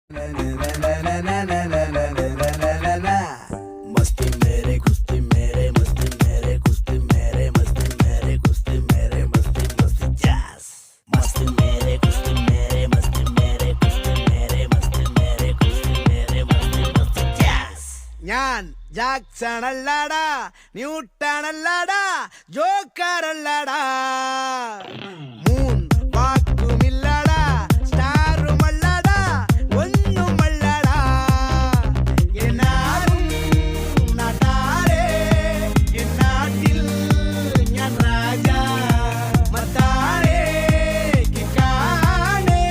मस्ती मेरे कुश्ती मेरे मस्ती मेरे कुश्ती मेरे मस्ती मेरे कुश्ती मेरे मस्ती मस्ती जैस मस्ती मेरे कुश्ती मेरे मस्ती मेरे कुश्ती मेरे मस्ती मेरे कुश्ती मेरे मस्ती मस्ती जैस ഞാൻ ജാക്സൺ അല്ലടാ ന്യൂട്ടൺ അല്ലടാ ജോക്കർ അല്ലടാ മൂൺ വാക്കുമില്ലടാ സ്റ്റാറും അല്ലടാ ഒന്നുമല്ലടാ എന്നാലും നാട്ടാരെ എന്നാട്ടിൽ ഞാൻ രാജാ മത്താരെ കിക്കാനെ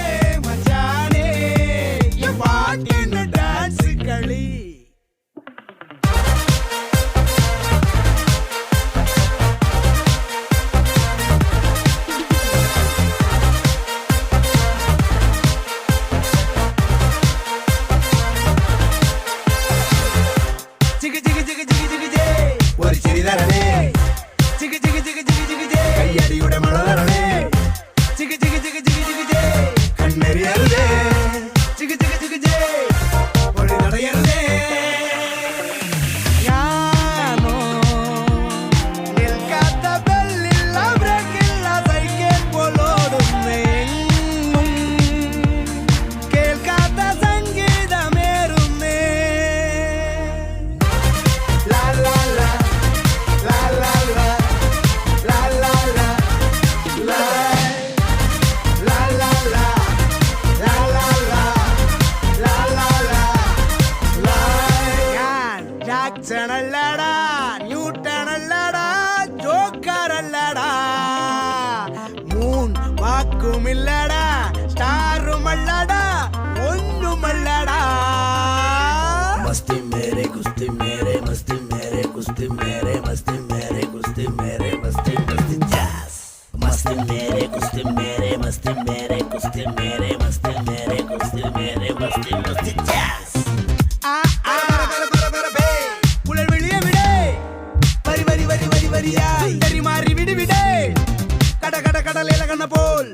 മച്ചാനെ ഈ പാട്ടിന് ഡാൻസ് കളി ഒരു ചിരി തരണേ കയ്യടിയുടെ മഴ തരണേ കണ്ണെറിയരുതേ ഒളി തടയരുതേ ഞാനോ നിൽക്കാത്ത ബെല്ലില്ല ബ്രേക്കില്ല സൈക്കിൾ പോലോടുന്നെങ്ങും കേൾക്കാത്ത സംഗീതമേറുന്നേ ലാ ലാ ലാ ലാ ലാ ലാ ലാ ലാ ലാ ലാ ലാ ലാ ലാ ലാ ലാ ലാ ലാ ലാ ഞാൻ ജാക്സൺ അല്ലടാ ന്യൂട്ടൺ അല്ലടാ ജോക്കർ അല്ലടാ മൂൺ വാക്കുമില്ലടാ സ്റ്റാറും അല്ലടാ ഒന്നുമല്ലടാ मस्ती मेरे कुश्ती मेरे मस्ती मेरे कुश्ती मेरे मस्ती मेरे कुश्ती मेरे मस्ती मस्ती जैस मस्ती मेरे कुश्ती मेरे मस्ती मेरे कुश्ती मेरे मस्ती मेरे कुश्ती मेरे मस्ती मस्ती जैस ആ ആ പുലർ വെളിയെ വിടേ വരി വരി വരി വരി വരിയായി സുന്ദരി മാറി വിടി വിടേ കട കട കടലേല കണ്ണ പോൽ